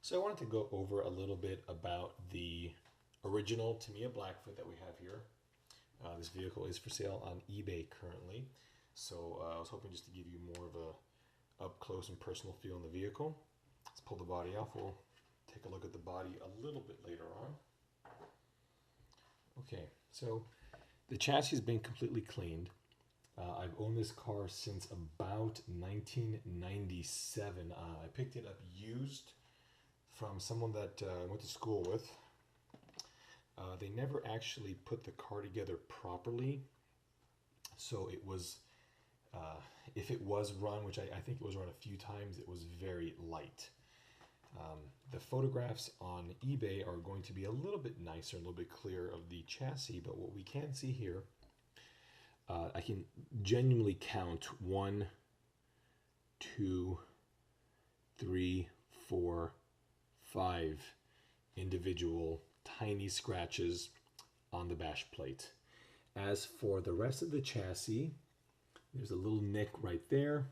So I wanted to go over a little bit about the original Tamiya Blackfoot that we have here. This vehicle is for sale on eBay currently. So I was hoping just to give you more of a up close and personal feel in the vehicle. Let's pull the body off. We'll take a look at the body a little bit later on. Okay, so the chassis has been completely cleaned. I've owned this car since about 1997. I picked it up used from someone that I went to school with. They never actually put the car together properly, so it was, if it was run, which I think it was run a few times, it was very light. The photographs on eBay are going to be a little bit nicer, a little bit clearer of the chassis, but what we can see here, I can genuinely count 1, 2, 3, 4, 5 individual tiny scratches on the bash plate. As for the rest of the chassis, there's a little nick right there.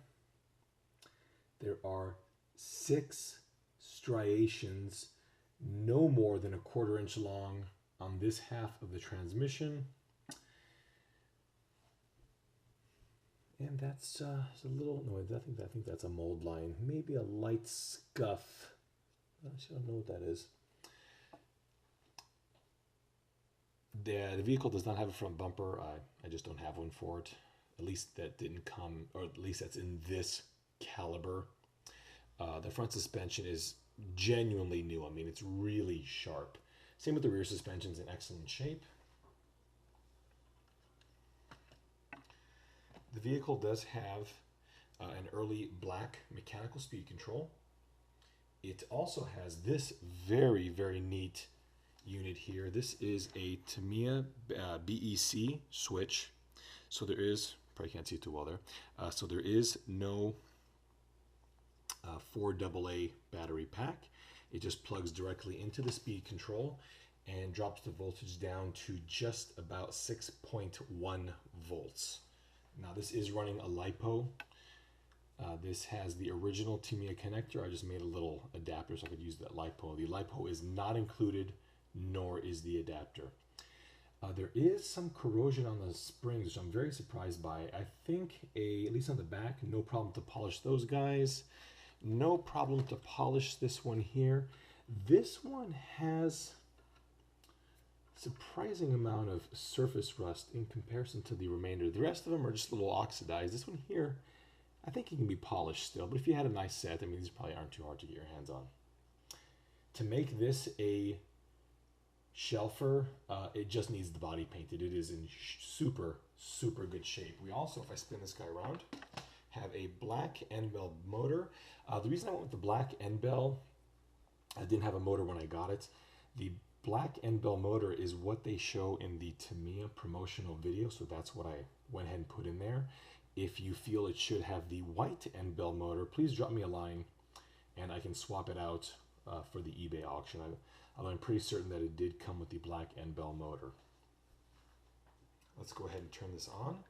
There are 6 striations, no more than a 1/4 inch long on this half of the transmission. And that's a little, no, I think that's a mold line. Maybe a light scuff. Actually, I don't know what that is. The vehicle does not have a front bumper. I just don't have one for it. At least that didn't come, or at least that's in this caliber. The front suspension is genuinely new. I mean, it's really sharp. Same with the rear suspension's in excellent shape. The vehicle does have an early black mechanical speed control. It also has this very, very neat unit here. This is a Tamiya BEC switch. So there is, probably can't see it too well there. So there is no 4AA battery pack. It just plugs directly into the speed control and drops the voltage down to just about 6.1 volts. Now this is running a LiPo. This has the original Tamiya connector. I just made a little adapter so I could use that LiPo. The LiPo is not included, nor is the adapter. There is some corrosion on the springs, which I'm very surprised by. I think, at least on the back, no problem to polish those guys. No problem to polish this one here. This one has surprising amount of surface rust in comparison to the remainder. The rest of them are just a little oxidized. This one here, I think it can be polished still, but if you had a nice set, I mean, these probably aren't too hard to get your hands on. To make this a shelfer, it just needs the body painted. It is in super, super good shape. We also, if I spin this guy around, have a black end bell motor. The reason I went with the black end bell, I didn't have a motor when I got it. The black end bell motor is what they show in the Tamiya promotional video, so that's what I went ahead and put in there. If you feel it should have the white end bell motor, please drop me a line and I can swap it out for the eBay auction. I'm pretty certain that it did come with the black end bell motor. Let's go ahead and turn this on.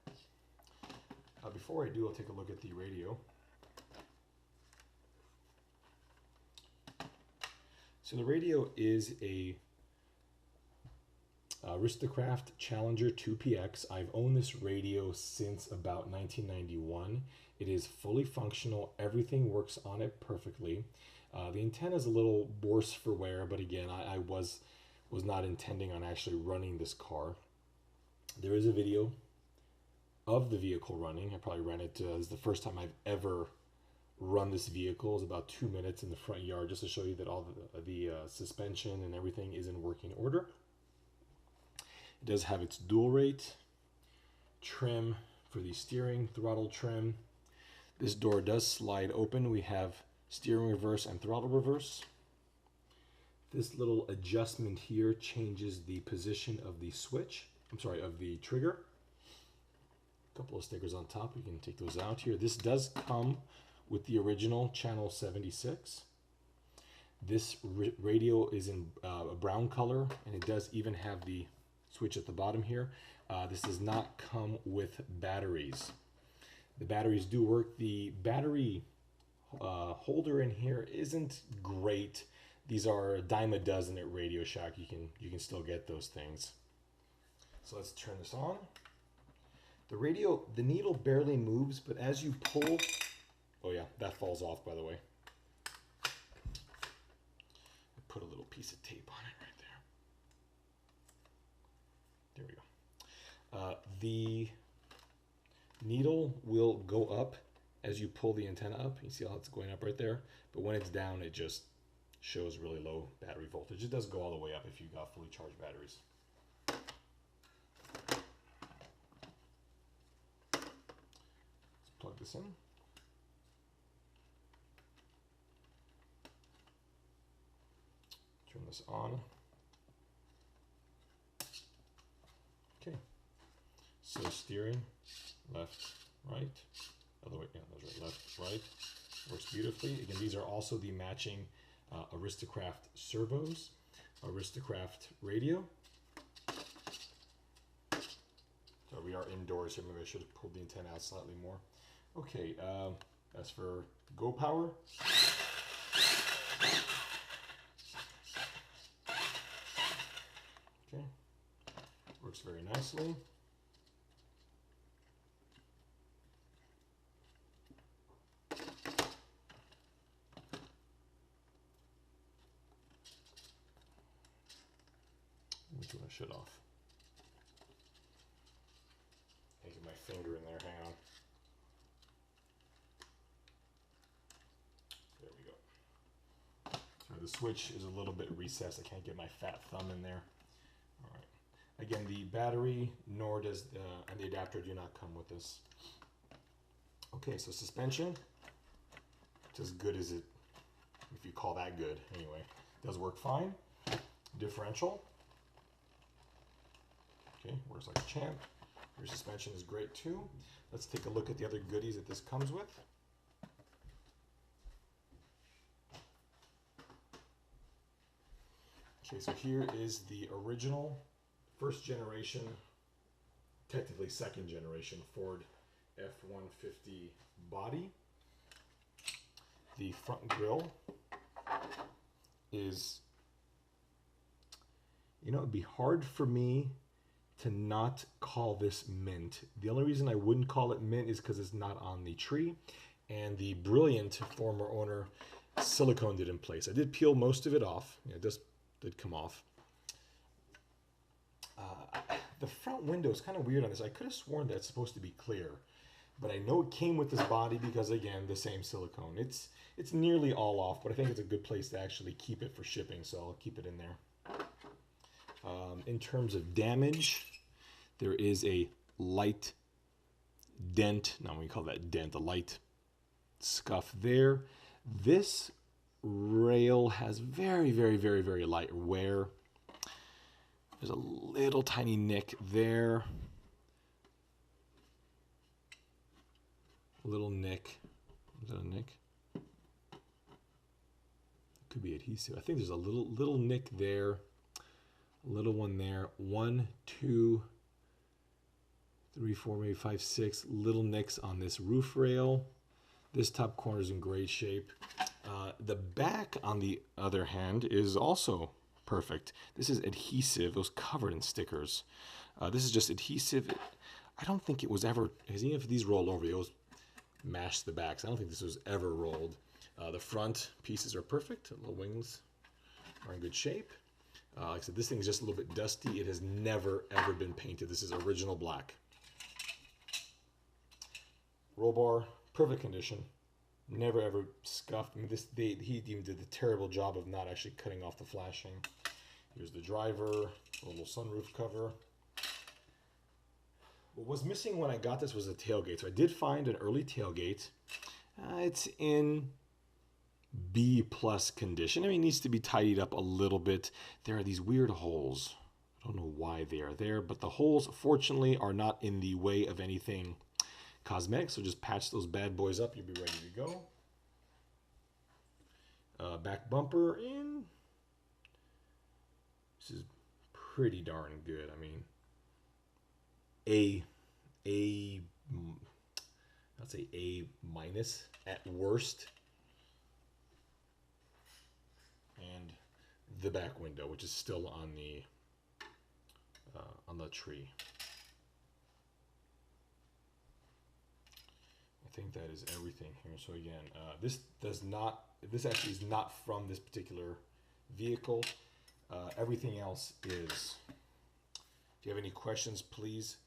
Before I do, I'll take a look at the radio. So the radio is a Aristocraft Challenger 2PX. I've owned this radio since about 1991. It is fully functional. Everything works on it perfectly. The antenna is a little worse for wear, but again, I was not intending on actually running this car. There is a video of the vehicle running. I probably ran it, this is the first time I've ever run this vehicle. It's about 2 minutes in the front yard just to show you that all the suspension and everything is in working order. It does have its dual rate trim for the steering, throttle trim. This door does slide open. We have steering reverse and throttle reverse. This little adjustment here changes the position of the switch, of the trigger. A couple of stickers on top, we can take those out here. This does come with the original channel 76. This radio is in a brown color, and it does even have the switch at the bottom here. This does not come with batteries. The batteries do work. The battery holder in here isn't great. These are a dime a dozen at Radio Shack. You can still get those things. So let's turn this on. The needle barely moves, but as you pull, oh yeah, that falls off, by the way. I put a little piece of tape on it right there. There we go. The needle will go up as you pull the antenna up. You see how it's going up right there? But when it's down, it just shows really low battery voltage. It does go all the way up if you've got fully charged batteries. Let's plug this in. Turn this on. Okay. So steering, left, right. Other way, yeah, that's right. Left, right. Works beautifully. Again, these are also the matching Aristocraft servos, Aristocraft radio. So we are indoors here. Maybe I should have pulled the antenna out slightly more. Okay, as for go power. Okay, works very nicely. Which one I shut off? I get my finger in there, hang on. There we go. So the switch is a little bit recessed. I can't get my fat thumb in there. All right. Again, the battery nor does and the adapter do not come with this. Okay, so suspension, it's as good as it, if you call that good, anyway. Does work fine. Differential. Okay, works like a champ. Your suspension is great too. Let's take a look at the other goodies that this comes with. Okay, so here is the original first generation, technically second generation Ford F-150 body. The front grille is, you know, it'd be hard for me to not call this mint. The only reason I wouldn't call it mint is because it's not on the tree, and the brilliant former owner siliconed it in place. I did peel most of it off. It just did come off. The front window is kind of weird on this. I could have sworn that it's supposed to be clear, but I know it came with this body because, again, the same silicone. It's nearly all off, but I think it's a good place to actually keep it for shipping, so I'll keep it in there. In terms of damage, there is a light dent. Now we call that dent, a light scuff there. This rail has very, very, very, very light wear. There's a little tiny nick there. A little nick. Is that a nick? It could be adhesive. I think there's a little nick there. A little one there. 1, 2, 3, 4, maybe 5, 6 little nicks on this roof rail. This top corner is in great shape. The back, on the other hand, is also perfect. This is adhesive. It was covered in stickers. This is just adhesive. I don't think it was ever, because even if these roll over, it was mashed the backs. I don't think this was ever rolled. The front pieces are perfect. The little wings are in good shape. Like I said, this thing is just a little bit dusty. It has never, ever been painted. This is original black. Roll bar, perfect condition. Never, ever scuffed. I mean, he even did the terrible job of not actually cutting off the flashing. Here's the driver, a little sunroof cover. What was missing when I got this was a tailgate. So I did find an early tailgate. It's in B+ condition. I mean, it needs to be tidied up a little bit. There are these weird holes. I don't know why they are there, but the holes, fortunately, are not in the way of anything cosmetic. So just patch those bad boys up. You'll be ready to go. Back bumper in. This is pretty darn good. I mean, I'd say A- at worst. And the back window, which is still on the tree. I think that is everything here. So again, this actually is not from this particular vehicle. Everything else is. If you have any questions, please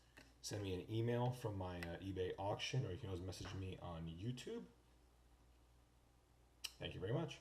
send me an email from my eBay auction, or you can always message me on YouTube. Thank you very much.